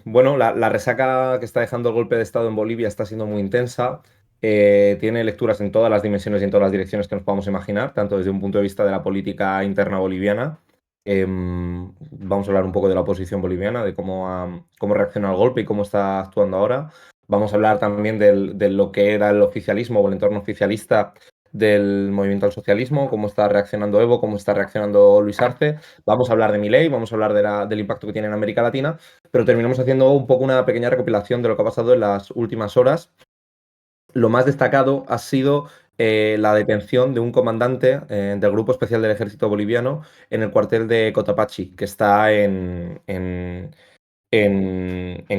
Bueno, la resaca que está dejando el golpe de Estado en Bolivia está siendo muy intensa. Tiene lecturas en todas las dimensiones y en todas las direcciones que nos podamos imaginar, tanto desde un punto de vista de la política interna boliviana. Vamos a hablar un poco de la oposición boliviana, de cómo reacciona al golpe y cómo está actuando ahora. Vamos a hablar también de lo que era el oficialismo o el entorno oficialista del movimiento al socialismo, cómo está reaccionando Evo, cómo está reaccionando Luis Arce. Vamos a hablar de Milei, vamos a hablar del impacto que tiene en América Latina, pero terminamos haciendo un poco una pequeña recopilación de lo que ha pasado en las últimas horas. Lo más destacado ha sido la detención de un comandante del Grupo Especial del Ejército Boliviano en el cuartel de Cotapachi, que está en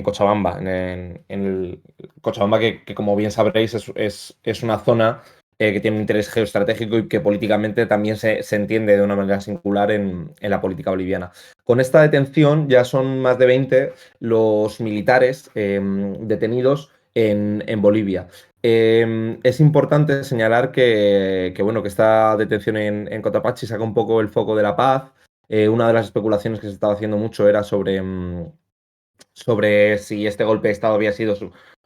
Cochabamba, en el Cochabamba que, como bien sabréis es una zona que tiene un interés geoestratégico y que políticamente también se entiende de una manera singular en la política boliviana. Con esta detención ya son más de 20 los militares detenidos en Bolivia. Es importante señalar bueno, que esta detención en Cotapachi saca un poco el foco de la paz. Una de las especulaciones que se estaba haciendo mucho era sobre si este golpe de Estado había sido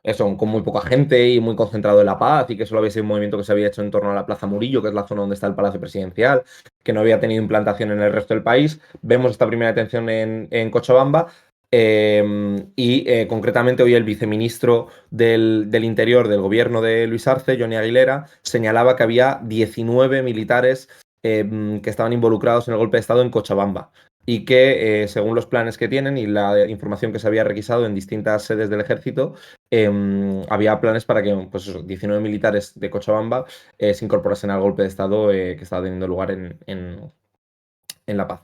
eso, con muy poca gente y muy concentrado en La Paz, y que solo había sido un movimiento que se había hecho en torno a la Plaza Murillo, que es la zona donde está el Palacio Presidencial, que no había tenido implantación en el resto del país. Vemos esta primera detención en Cochabamba. Concretamente hoy el viceministro del Interior del gobierno de Luis Arce, Johnny Aguilera, señalaba que había 19 militares que estaban involucrados en el golpe de Estado en Cochabamba y que, según los planes que tienen y la información que se había requisado en distintas sedes del ejército, había planes para que, pues eso, 19 militares de Cochabamba se incorporasen al golpe de Estado que estaba teniendo lugar en La Paz.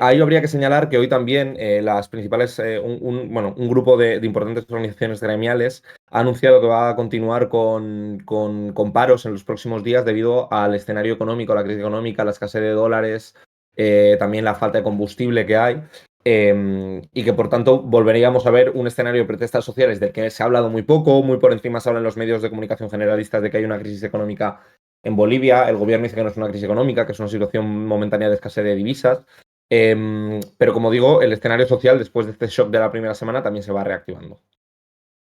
A ello habría que señalar que hoy también las principales, bueno, un grupo de importantes organizaciones gremiales ha anunciado que va a continuar con paros en los próximos días debido al escenario económico, la crisis económica, la escasez de dólares, también la falta de combustible que hay. Y que por tanto volveríamos a ver un escenario de protestas sociales del que se ha hablado muy poco, muy por encima se habla en los medios de comunicación generalistas de que hay una crisis económica en Bolivia. El gobierno dice que no es una crisis económica, que es una situación momentánea de escasez de divisas. Pero como digo, el escenario social después de este shock de la primera semana también se va reactivando.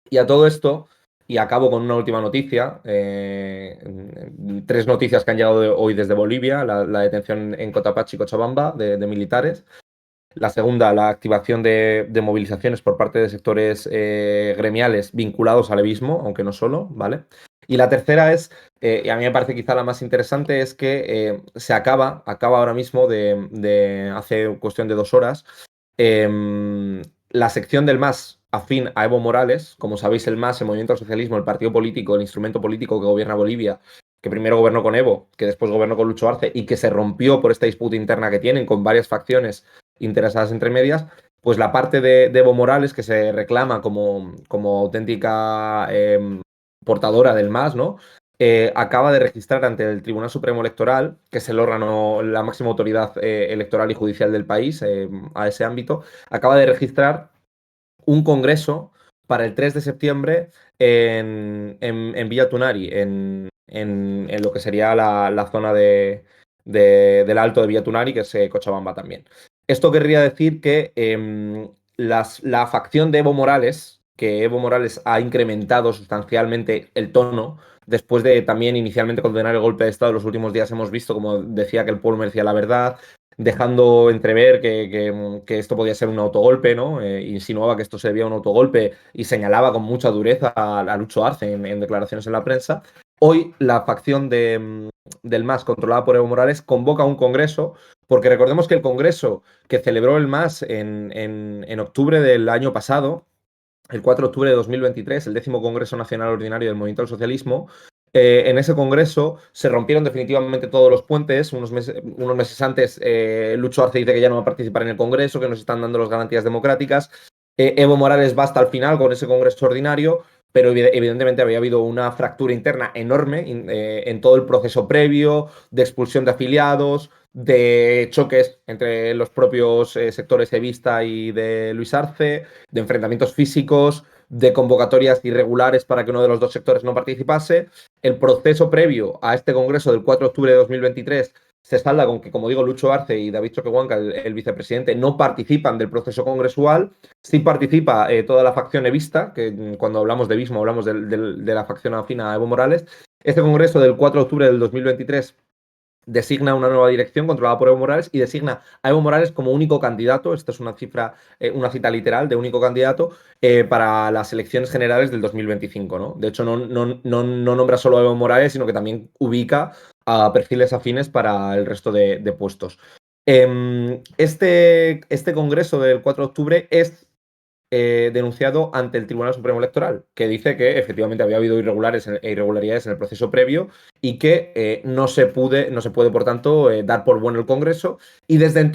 Y a todo esto, y acabo con una última noticia, tres noticias que han llegado hoy desde Bolivia: la detención en Cotapachi y Cochabamba de militares. La segunda, la activación de movilizaciones por parte de sectores gremiales vinculados al levismo, aunque no solo, ¿vale? Y la tercera es, y a mí me parece quizá la más interesante, es que acaba ahora mismo hace cuestión de 2 horas, la sección del MAS afín a Evo Morales. Como sabéis, el MAS, el Movimiento al Socialismo, el partido político, el instrumento político que gobierna Bolivia, que primero gobernó con Evo, que después gobernó con Lucho Arce y que se rompió por esta disputa interna que tienen con varias facciones interesadas entre medias. Pues la parte de Evo Morales, que se reclama como auténtica portadora del MAS, ¿no? Acaba de registrar ante el Tribunal Supremo Electoral, que es el órgano, la máxima autoridad electoral y judicial del país, a ese ámbito, acaba de registrar un congreso para el 3 de septiembre en Villa Tunari, en lo que sería la zona del Alto de Villa Tunari, que es Cochabamba también. Esto querría decir que la facción de Evo Morales, que Evo Morales ha incrementado sustancialmente el tono, después de también inicialmente condenar el golpe de Estado. En los últimos días hemos visto como decía que el pueblo merecía la verdad, dejando entrever que esto podía ser un autogolpe, ¿no? Insinuaba que esto se debía a un autogolpe y señalaba con mucha dureza a Lucho Arce en declaraciones en la prensa. Hoy la facción del MAS, controlada por Evo Morales, convoca un congreso, porque recordemos que el congreso que celebró el MAS en octubre del año pasado, el 4 de octubre de 2023, el 10º Congreso Nacional Ordinario del Movimiento al Socialismo, en ese congreso se rompieron definitivamente todos los puentes. Unos meses antes, Lucho Arce dice que ya no va a participar en el congreso, que nos están dando las garantías democráticas. Evo Morales va hasta el final con ese congreso ordinario, pero evidentemente había habido una fractura interna enorme en todo el proceso previo, de expulsión de afiliados, de choques entre los propios sectores Evista y de Luis Arce, de enfrentamientos físicos, de convocatorias irregulares para que uno de los dos sectores no participase. El proceso previo a este congreso del 4 de octubre de 2023 se salda con que, como digo, Lucho Arce y David Choquehuanca, el vicepresidente, no participan del proceso congresual. Sí participa toda la facción evista, que cuando hablamos de evismo hablamos de la facción afina a Evo Morales. Este congreso del 4 de octubre del 2023 designa una nueva dirección controlada por Evo Morales y designa a Evo Morales como único candidato, esta es una cifra, una cita literal de único candidato para las elecciones generales del 2025, ¿no? De hecho, no nombra solo a Evo Morales, sino que también ubica a perfiles afines para el resto de puestos. Este congreso del 4 de octubre es denunciado ante el Tribunal Supremo Electoral, que dice que efectivamente había habido irregularidades en el proceso previo y que no se puede, por tanto, dar por bueno el Congreso. Y desde el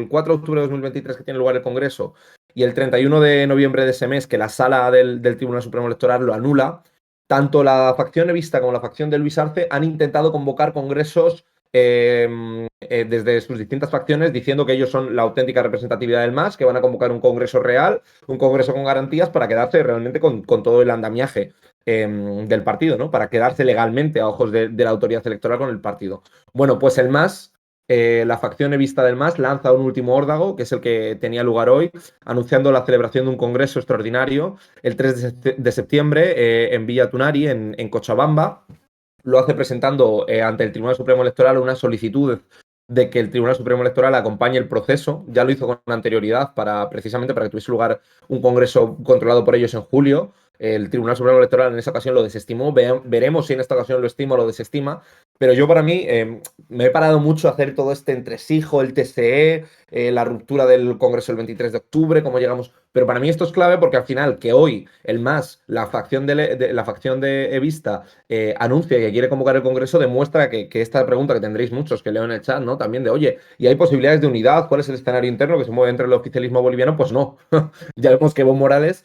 4 de octubre de 2023 que tiene lugar el Congreso y el 31 de noviembre de ese mes que la sala del Tribunal Supremo Electoral lo anula, tanto la facción evista como la facción de Luis Arce han intentado convocar congresos desde sus distintas facciones diciendo que ellos son la auténtica representatividad del MAS, que van a convocar un congreso real, un congreso con garantías para quedarse realmente con todo el andamiaje del partido, ¿no? Para quedarse legalmente a ojos de la autoridad electoral con el partido. Bueno, pues el MAS, la facción evista del MAS, lanza un último órdago, que es el que tenía lugar hoy, anunciando la celebración de un congreso extraordinario el 3 de septiembre en Villa Tunari, en Cochabamba. Lo hace presentando ante el Tribunal Supremo Electoral una solicitud de que el Tribunal Supremo Electoral acompañe el proceso. Ya lo hizo con anterioridad precisamente para que tuviese lugar un congreso controlado por ellos en julio. El Tribunal Supremo Electoral en esa ocasión lo desestimó. Veremos si en esta ocasión lo estima o lo desestima. Pero yo para mí me he parado mucho a hacer todo este entresijo, el TSE, la ruptura del Congreso el 23 de octubre, cómo llegamos. Pero para mí esto es clave porque al final que hoy el MAS, la facción de Evista, anuncia que quiere convocar el Congreso, demuestra que esta pregunta que tendréis muchos, que leo en el chat, ¿no? También de, oye, ¿y hay posibilidades de unidad? ¿Cuál es el escenario interno que se mueve entre el oficialismo boliviano? Pues no. Ya vemos que Evo Morales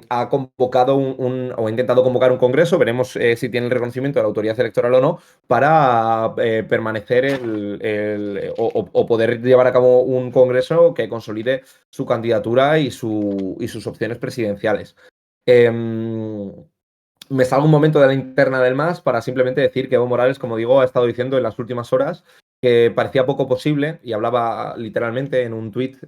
ha convocado o ha intentado convocar un congreso, veremos si tiene el reconocimiento de la autoridad electoral o no, para permanecer o poder llevar a cabo un congreso que consolide su candidatura y sus opciones presidenciales. Me salgo un momento de la interna del MAS para simplemente decir que Evo Morales, como digo, ha estado diciendo en las últimas horas que parecía poco posible, y hablaba literalmente en un tuit,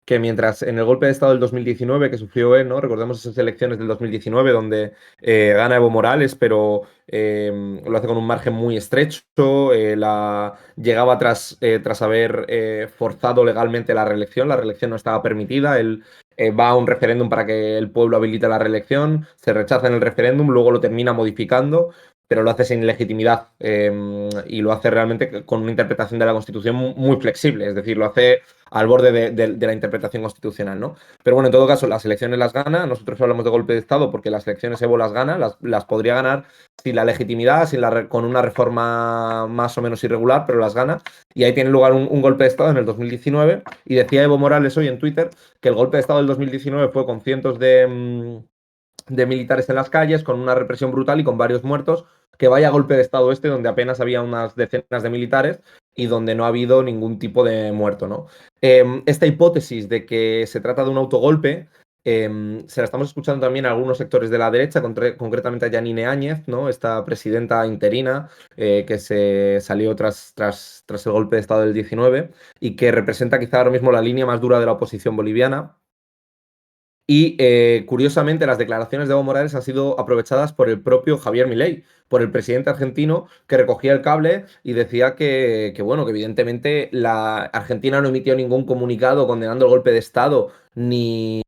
que mientras en el golpe de Estado del 2019 que sufrió él, ¿no? Recordemos esas elecciones del 2019 donde gana Evo Morales, pero lo hace con un margen muy estrecho, llegaba tras haber forzado legalmente la reelección no estaba permitida, él va a un referéndum para que el pueblo habilite la reelección, se rechaza en el referéndum, luego lo termina modificando, pero lo hace sin legitimidad y lo hace realmente con una interpretación de la Constitución muy flexible, es decir, lo hace al borde de la interpretación constitucional, ¿no? Pero bueno, en todo caso, las elecciones las gana, nosotros hablamos de golpe de Estado porque las elecciones Evo las gana, las podría ganar sin la legitimidad, con una reforma más o menos irregular, pero las gana, y ahí tiene lugar un golpe de Estado en el 2019, y decía Evo Morales hoy en Twitter que el golpe de Estado del 2019 fue con cientos de militares en las calles, con una represión brutal y con varios muertos, que vaya golpe de Estado este donde apenas había unas decenas de militares y donde no ha habido ningún tipo de muerto, ¿no? Esta hipótesis de que se trata de un autogolpe se la estamos escuchando también a algunos sectores de la derecha, concretamente a Yanine Áñez, ¿no? Esta presidenta interina que se salió tras el golpe de Estado del 19 y que representa quizá ahora mismo la línea más dura de la oposición boliviana. Y curiosamente, las declaraciones de Evo Morales han sido aprovechadas por el propio Javier Milei, por el presidente argentino, que recogía el cable y decía bueno, que evidentemente la Argentina no emitió ningún comunicado condenando el golpe de Estado, ni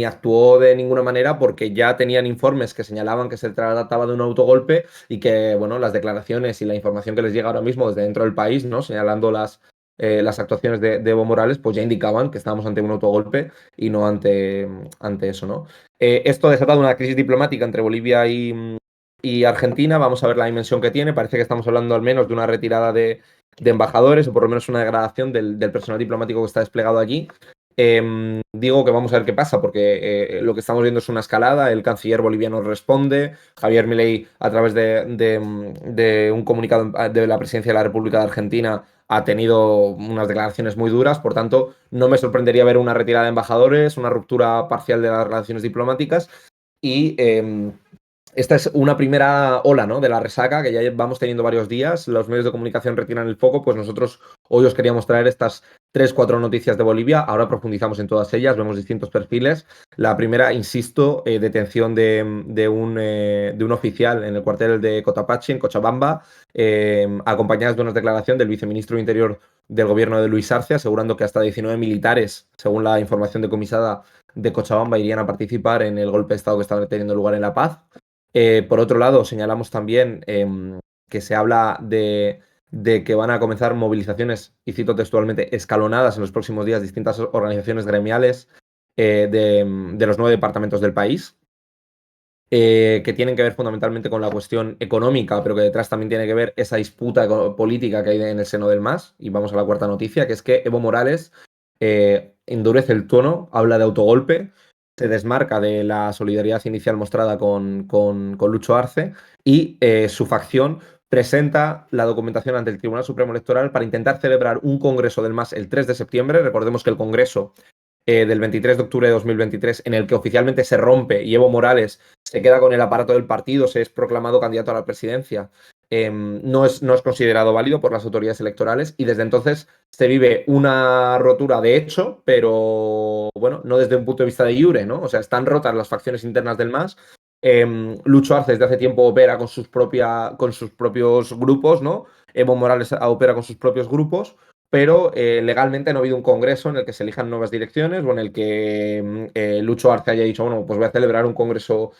actuó de ninguna manera porque ya tenían informes que señalaban que se trataba de un autogolpe y que, bueno, las declaraciones y la información que les llega ahora mismo desde dentro del país, ¿no? Señalando las actuaciones de Evo Morales, pues ya indicaban que estábamos ante un autogolpe y no ante eso, ¿no? Esto ha desatado una crisis diplomática entre Bolivia y Argentina. Vamos a ver la dimensión que tiene. Parece que estamos hablando al menos de una retirada de embajadores o por lo menos una degradación del personal diplomático que está desplegado allí. Digo que vamos a ver qué pasa, porque lo que estamos viendo es una escalada. El canciller boliviano responde. Javier Milei, a través de un comunicado de la presidencia de la República de Argentina, ha tenido unas declaraciones muy duras. Por tanto, no me sorprendería ver una retirada de embajadores, una ruptura parcial de las relaciones diplomáticas y esta es una primera ola, ¿no?, de la resaca, que ya vamos teniendo varios días. Los medios de comunicación retiran el foco, pues nosotros hoy os queríamos traer estas 3, 4 noticias de Bolivia. Ahora profundizamos en todas ellas, vemos distintos perfiles. La primera, insisto, detención de un oficial en el cuartel de Cotapachi, en Cochabamba, acompañadas de una declaración del viceministro de Interior del gobierno de Luis Arce, asegurando que hasta 19 militares, según la información decomisada de Cochabamba, irían a participar en el golpe de Estado que estaba teniendo lugar en La Paz. Por otro lado, señalamos también que se habla de que van a comenzar movilizaciones, y cito textualmente, escalonadas en los próximos días, distintas organizaciones gremiales de los 9 departamentos del país, que tienen que ver fundamentalmente con la cuestión económica, pero que detrás también tiene que ver esa disputa política que hay en el seno del MAS. Y vamos a la cuarta noticia, que es que Evo Morales endurece el tono, habla de autogolpe, se desmarca de la solidaridad inicial mostrada con Lucho Arce y su facción presenta la documentación ante el Tribunal Supremo Electoral para intentar celebrar un congreso del MAS el 3 de septiembre. Recordemos que el congreso del 23 de octubre de 2023, en el que oficialmente se rompe y Evo Morales se queda con el aparato del partido, se es proclamado candidato a la presidencia, no es considerado válido por las autoridades electorales, y desde entonces se vive una rotura de hecho, pero bueno, no desde un punto de vista de iure, ¿no? O sea, están rotas las facciones internas del MAS. Lucho Arce desde hace tiempo opera con sus propios grupos, ¿no? Evo Morales opera con sus propios grupos, pero legalmente no ha habido un congreso en el que se elijan nuevas direcciones o en el que Lucho Arce haya dicho, bueno, pues voy a celebrar un congreso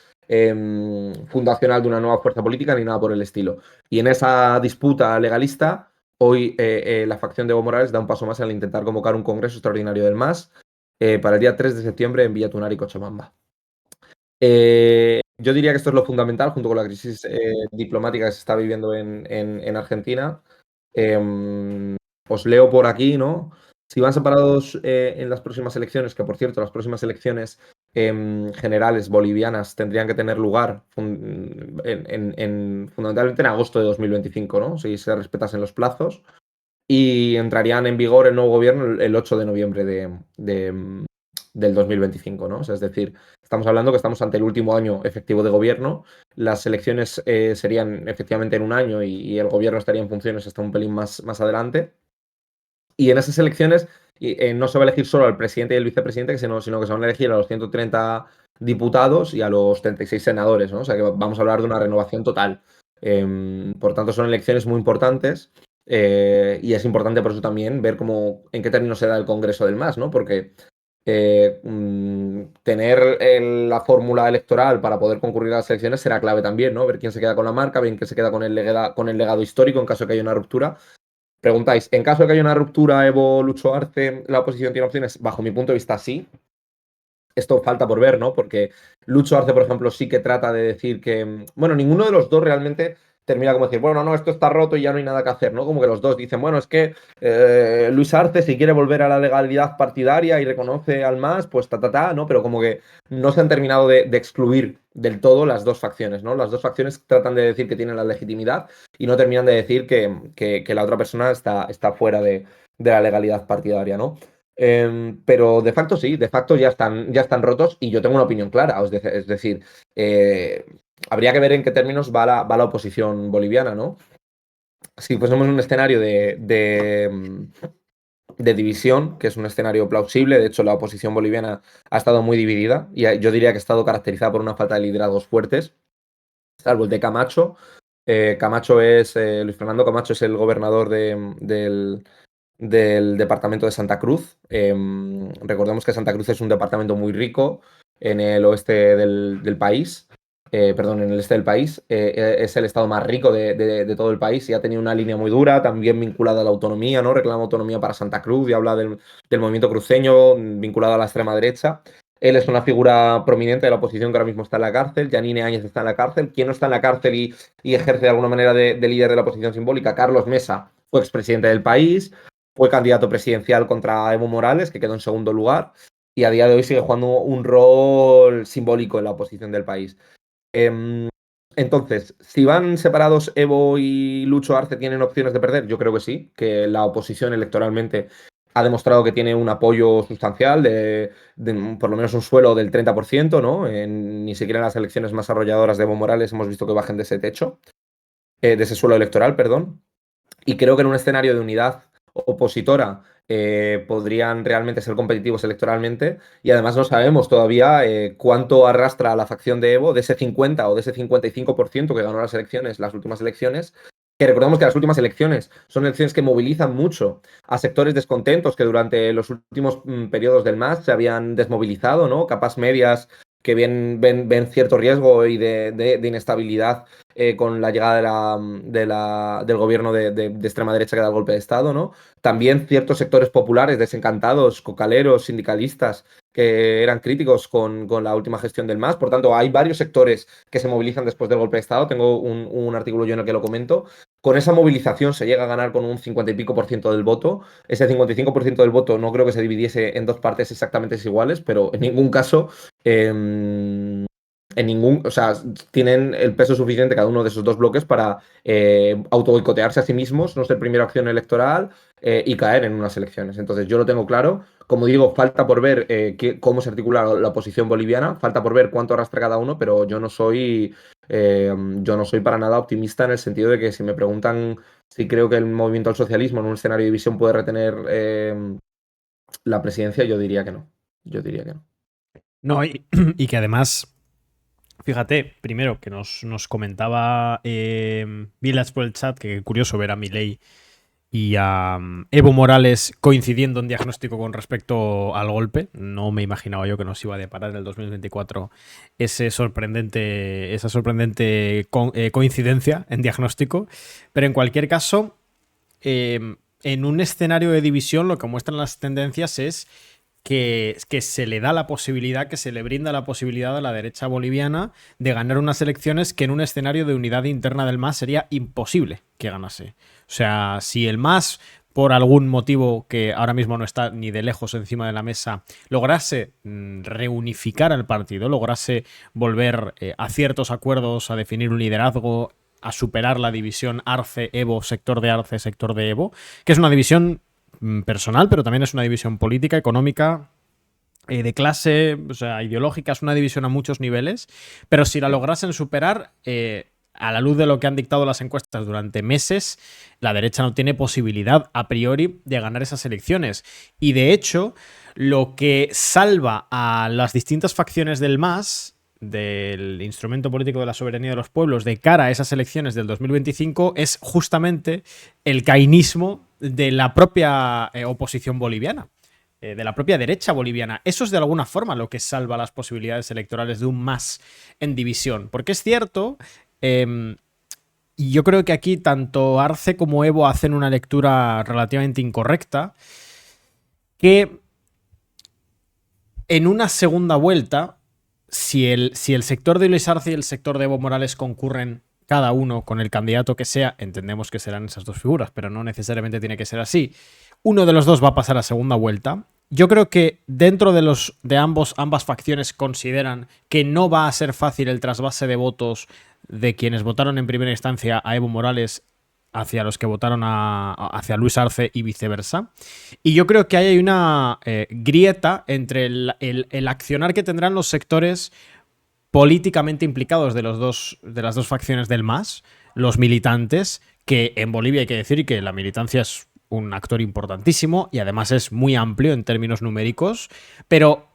fundacional de una nueva fuerza política, ni nada por el estilo. Y en esa disputa legalista, hoy la facción de Evo Morales da un paso más al intentar convocar un congreso extraordinario del MAS para el día 3 de septiembre en Villa Tunari, Cochabamba. Yo diría que esto es lo fundamental, junto con la crisis diplomática que se está viviendo en Argentina. Os leo por aquí, ¿no? Si van separados en las próximas elecciones, que por cierto, las próximas elecciones generales bolivianas tendrían que tener lugar fundamentalmente en agosto de 2025, ¿no? Si se respetasen los plazos. Y entrarían en vigor el nuevo gobierno el 8 de noviembre del 2025, ¿no? O sea, es decir, estamos hablando que estamos ante el último año efectivo de gobierno. Las elecciones serían efectivamente en un año y el gobierno estaría en funciones hasta un pelín más adelante. Y en esas elecciones no se va a elegir solo al presidente y el vicepresidente, sino que se van a elegir a los 130 diputados y a los 36 senadores, ¿no? O sea que vamos a hablar de una renovación total. Por tanto, son elecciones muy importantes y es importante por eso también ver en qué términos se da el Congreso del MAS, ¿no? Porque tener la fórmula electoral para poder concurrir a las elecciones será clave también, ¿no? Ver quién se queda con la marca, ver quién se queda con el legado histórico en caso de que haya una ruptura. Preguntáis, en caso de que haya una ruptura Evo Lucho Arce, ¿la oposición tiene opciones? Bajo mi punto de vista, sí. Esto falta por ver, ¿no? Porque Lucho Arce, por ejemplo, sí que trata de decir que, bueno, ninguno de los dos realmente termina como decir, bueno, no, esto está roto y ya no hay nada que hacer, ¿no? Como que los dos dicen, bueno, es que Luis Arce, si quiere volver a la legalidad partidaria y reconoce al MAS, pues ¿no? Pero como que no se han terminado de excluir del todo las dos facciones, ¿no? Las dos facciones tratan de decir que tienen la legitimidad y no terminan de decir que la otra persona está fuera de la legalidad partidaria, ¿no? Pero de facto sí, de facto ya están rotos y yo tengo una opinión clara. Es decir, habría que ver en qué términos va la oposición boliviana, ¿no? Si fuésemos un escenario de división, que es un escenario plausible, de hecho la oposición boliviana ha estado muy dividida y yo diría que ha estado caracterizada por una falta de liderazgos fuertes, salvo el de Camacho. Luis Fernando Camacho es el gobernador del departamento de Santa Cruz. Recordemos que Santa Cruz es un departamento muy rico en el oeste del país. Perdón, en el este del país. Es el estado más rico de todo el país y ha tenido una línea muy dura, también vinculada a la autonomía, ¿no? Reclama autonomía para Santa Cruz y habla del movimiento cruceño vinculado a la extrema derecha. Él es una figura prominente de la oposición que ahora mismo está en la cárcel. Yanine Áñez está en la cárcel. ¿Quién no está en la cárcel y ejerce de alguna manera de líder de la oposición simbólica? Carlos Mesa fue expresidente del país. Fue candidato presidencial contra Evo Morales, que quedó en segundo lugar, y a día de hoy sigue jugando un rol simbólico en la oposición del país. Entonces, si van separados Evo y Lucho Arce, ¿tienen opciones de perder? Yo creo que sí, que la oposición electoralmente ha demostrado que tiene un apoyo sustancial de por lo menos un suelo del 30%, ¿no? Ni siquiera en las elecciones más arrolladoras de Evo Morales hemos visto que bajen de ese techo, de ese suelo electoral, perdón. Y creo que en un escenario de unidad opositora podrían realmente ser competitivos electoralmente, y además no sabemos todavía cuánto arrastra la facción de Evo de ese 50 o de ese 55% que ganó las últimas elecciones, que recordemos que las últimas elecciones son elecciones que movilizan mucho a sectores descontentos que durante los últimos periodos del MAS se habían desmovilizado, ¿no? Capas medias que ven cierto riesgo y de inestabilidad con la llegada del gobierno de extrema derecha que da el golpe de Estado, ¿no? También ciertos sectores populares desencantados, cocaleros, sindicalistas, que eran críticos con la última gestión del MAS. Por tanto, hay varios sectores que se movilizan después del golpe de Estado. Tengo un artículo yo en el que lo comento. Con esa movilización se llega a ganar con un 50 y pico por ciento del voto. Ese 55% del voto no creo que se dividiese en dos partes exactamente iguales, pero en ningún caso o sea, tienen el peso suficiente cada uno de esos dos bloques para auto boicotearse a sí mismos, no ser primera acción electoral y caer en unas elecciones. Entonces, yo lo tengo claro. Como digo, falta por ver cómo se articula la oposición boliviana, falta por ver cuánto arrastra cada uno, pero yo no soy para nada optimista en el sentido de que si me preguntan si creo que el movimiento al socialismo en un escenario de división puede retener la presidencia, yo diría que no. Yo diría que no. No, y que además, fíjate, primero que nos comentaba Vilas por el chat, que curioso ver a Milei y a Evo Morales coincidiendo en diagnóstico con respecto al golpe. No me imaginaba yo que nos iba a deparar en el 2024 esa sorprendente coincidencia en diagnóstico. Pero en cualquier caso, en un escenario de división lo que muestran las tendencias es que se le da la posibilidad, que se le brinda la posibilidad a la derecha boliviana de ganar unas elecciones que en un escenario de unidad interna del MAS sería imposible que ganase. O sea, si el MAS, por algún motivo que ahora mismo no está ni de lejos encima de la mesa, lograse reunificar al partido, lograse volver a ciertos acuerdos, a definir un liderazgo, a superar la división Arce-Evo, sector de Arce, sector de Evo, que es una división personal, pero también es una división política, económica, de clase, o sea, ideológica, es una división a muchos niveles, pero si la lograsen superar, a la luz de lo que han dictado las encuestas durante meses, la derecha no tiene posibilidad a priori de ganar esas elecciones. Y de hecho, lo que salva a las distintas facciones del MAS, del instrumento político de la soberanía de los pueblos, de cara a esas elecciones del 2025, es justamente el cainismo de la propia oposición boliviana, de la propia derecha boliviana. Eso es de alguna forma lo que salva las posibilidades electorales de un MAS en división. Porque es cierto, y yo creo que aquí tanto Arce como Evo hacen una lectura relativamente incorrecta, que en una segunda vuelta, si el sector de Luis Arce y el sector de Evo Morales concurren cada uno con el candidato que sea, entendemos que serán esas dos figuras, pero no necesariamente tiene que ser así, uno de los dos va a pasar a segunda vuelta. Yo creo que dentro de ambas facciones consideran que no va a ser fácil el trasvase de votos de quienes votaron en primera instancia a Evo Morales hacia los que votaron hacia Luis Arce y viceversa. Y yo creo que hay una grieta entre el accionar que tendrán los sectores políticamente implicados de las dos facciones del MAS, los militantes, que en Bolivia hay que decir que la militancia es un actor importantísimo y además es muy amplio en términos numéricos, pero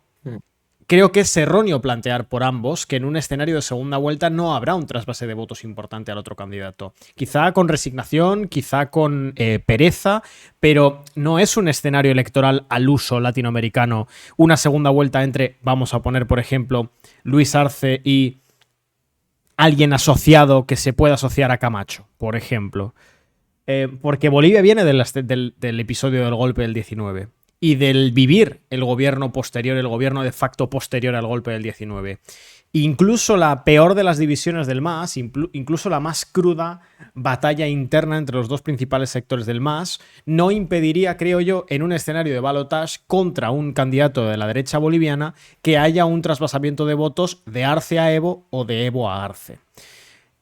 creo que es erróneo plantear por ambos que en un escenario de segunda vuelta no habrá un trasvase de votos importante al otro candidato. Quizá con resignación, quizá con pereza, pero no es un escenario electoral al uso latinoamericano. Una segunda vuelta entre, vamos a poner por ejemplo, Luis Arce y alguien asociado que se pueda asociar a Camacho, por ejemplo. Porque Bolivia viene del episodio del golpe del 19 y del vivir el gobierno posterior, el gobierno de facto posterior al golpe del 19. Incluso la peor de las divisiones del MAS, incluso la más cruda batalla interna entre los dos principales sectores del MAS, no impediría, creo yo, en un escenario de balotage contra un candidato de la derecha boliviana, que haya un trasvasamiento de votos de Arce a Evo o de Evo a Arce.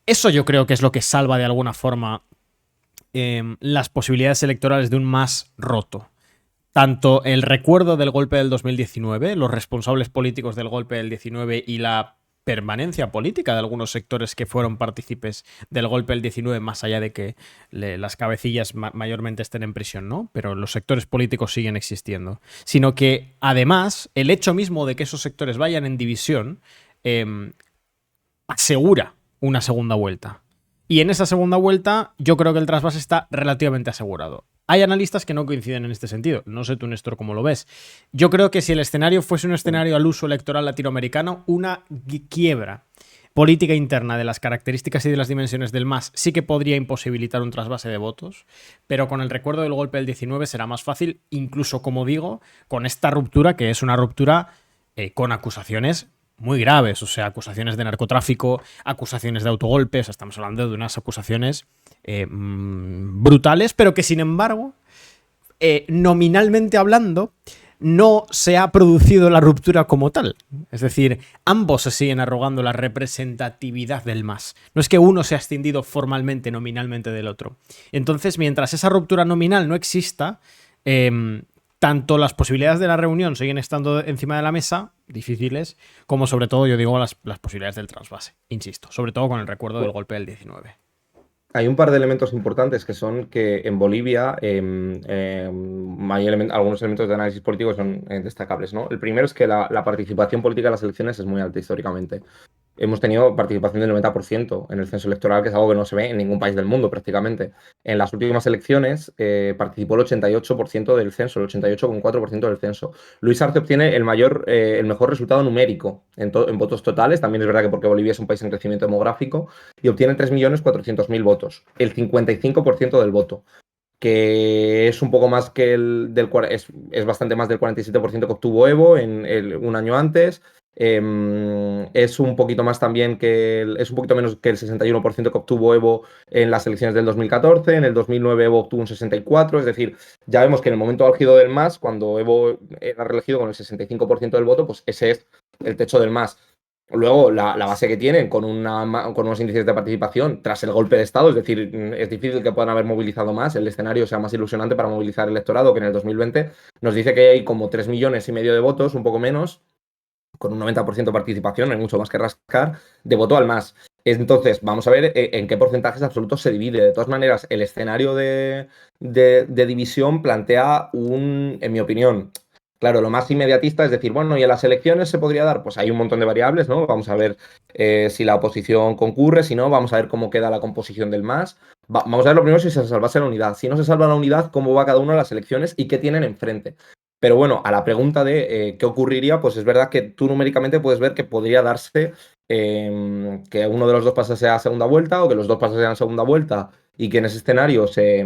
Eso yo creo que es lo que salva de alguna forma las posibilidades electorales de un MAS roto. tanto el recuerdo del golpe del 2019, los responsables políticos del golpe del 19 y la permanencia política de algunos sectores que fueron partícipes del golpe del 19, más allá de que las cabecillas mayormente estén en prisión, ¿no? Pero los sectores políticos siguen existiendo. Sino que, además, el hecho mismo de que esos sectores vayan en división asegura una segunda vuelta. Y en esa segunda vuelta yo creo que el trasvase está relativamente asegurado. Hay analistas que no coinciden en este sentido. No sé tú, Néstor, cómo lo ves. Yo creo que si el escenario fuese un escenario al uso electoral latinoamericano, una quiebra política interna de las características y de las dimensiones del MAS sí que podría imposibilitar un trasvase de votos, pero con el recuerdo del golpe del 19 será más fácil, incluso, como digo, con esta ruptura, que es una ruptura con acusaciones muy graves, o sea, acusaciones de narcotráfico, acusaciones de autogolpe, o sea, estamos hablando de unas acusaciones brutales, pero que sin embargo, nominalmente hablando, no se ha producido la ruptura como tal. Es decir, ambos se siguen arrogando la representatividad del MAS. No es que uno se ha escindido formalmente, nominalmente del otro. Entonces, mientras esa ruptura nominal no exista, tanto las posibilidades de la reunión siguen estando encima de la mesa, difíciles, como sobre todo, yo digo, las posibilidades del trasvase. Insisto, sobre todo con el recuerdo del golpe del 19. Hay un par de elementos importantes que son que en Bolivia algunos elementos de análisis político son destacables, ¿no? El primero es que la participación política en las elecciones es muy alta históricamente. Hemos tenido participación del 90% en el censo electoral, que es algo que no se ve en ningún país del mundo prácticamente. En las últimas elecciones participó el 88% del censo, el 88,4% del censo. Luis Arce obtiene el mejor resultado numérico en votos totales. También es verdad que porque Bolivia es un país en crecimiento demográfico, y obtiene 3.400.000 votos, el 55% del voto, que es un poco más que es bastante más del 47% que obtuvo Evo un año antes. Es un poquito más también es un poquito menos que el 61% que obtuvo Evo en las elecciones del 2014. En el 2009 Evo obtuvo un 64%. Es decir, ya vemos que en el momento álgido del MAS, cuando Evo era reelegido con el 65% del voto, pues ese es el techo del MAS. Luego, la base que tienen con unos índices de participación tras el golpe de Estado, es decir, es difícil que puedan haber movilizado más, el escenario sea más ilusionante para movilizar el electorado que en el 2020. Nos dice que hay como 3,5 millones de votos, un poco menos, con un 90% de participación, no hay mucho más que rascar, de voto al MAS. Entonces, vamos a ver en qué porcentajes absolutos se divide. De todas maneras, el escenario de división plantea en mi opinión, claro, lo más inmediatista es decir, bueno, ¿y en las elecciones se podría dar? Pues hay un montón de variables, ¿no? Vamos a ver si la oposición concurre, si no, vamos a ver cómo queda la composición del MAS. Vamos a ver lo primero si se salvase la unidad. Si no se salva la unidad, cómo va cada uno a las elecciones y qué tienen enfrente. Pero bueno, a la pregunta de qué ocurriría, pues es verdad que tú numéricamente puedes ver que podría darse que uno de los dos pasase a segunda vuelta o que los dos pasasen a segunda vuelta y que en ese escenario se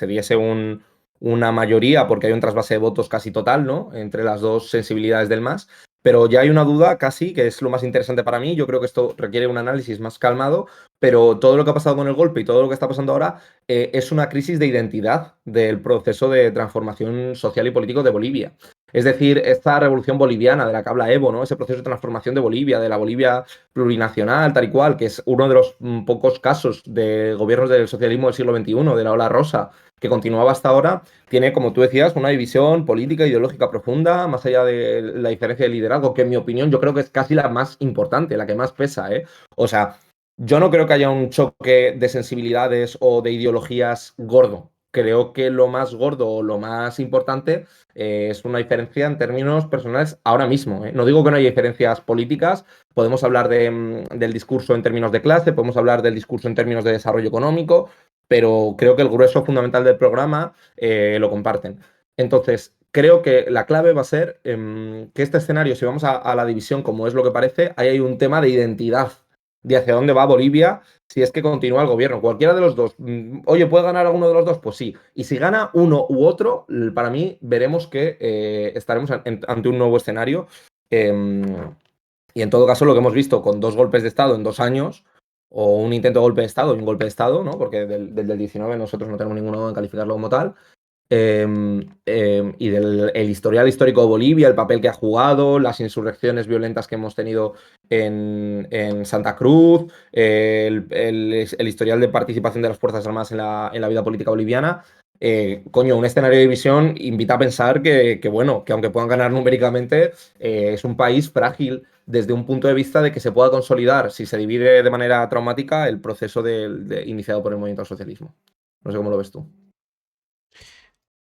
diese una mayoría porque hay un trasvase de votos casi total, ¿no? Entre las dos sensibilidades del MAS. Pero ya hay una duda casi, que es lo más interesante para mí. Yo creo que esto requiere un análisis más calmado, pero todo lo que ha pasado con el golpe y todo lo que está pasando ahora es una crisis de identidad del proceso de transformación social y político de Bolivia. Es decir, esta revolución boliviana de la que habla Evo, ¿no? Ese proceso de transformación de Bolivia, de la Bolivia plurinacional, tal y cual, que es uno de los pocos casos de gobiernos del socialismo del siglo XXI, de la ola rosa, que continuaba hasta ahora, tiene, como tú decías, una división política e ideológica profunda, más allá de la diferencia de liderazgo, que en mi opinión yo creo que es casi la más importante, la que más pesa, ¿eh? O sea, yo no creo que haya un choque de sensibilidades o de ideologías gordo. Creo que lo más gordo o lo más importante es una diferencia en términos personales ahora mismo, ¿eh? No digo que no haya diferencias políticas, podemos hablar del discurso en términos de clase, podemos hablar del discurso en términos de desarrollo económico, pero creo que el grueso fundamental del programa lo comparten. Entonces, creo que la clave va a ser que este escenario, si vamos a la división como es lo que parece, ahí hay un tema de identidad, de hacia dónde va Bolivia si es que continúa el gobierno. Cualquiera de los dos. Oye, ¿puede ganar alguno de los dos? Pues sí. Y si gana uno u otro, para mí veremos que estaremos ante un nuevo escenario. Y en todo caso, lo que hemos visto con 2 golpes de Estado en 2 años, o un intento de golpe de Estado y un golpe de Estado, ¿no? Porque del 19 nosotros no tenemos ninguno en calificarlo como tal. Y del el historial histórico de Bolivia, el papel que ha jugado, las insurrecciones violentas que hemos tenido en Santa Cruz, el historial de participación de las Fuerzas Armadas en la vida política boliviana. Coño, un escenario de división invita a pensar bueno, que aunque puedan ganar numéricamente, es un país frágil desde un punto de vista de que se pueda consolidar, si se divide de manera traumática, el proceso iniciado por el movimiento al socialismo. No sé cómo lo ves tú.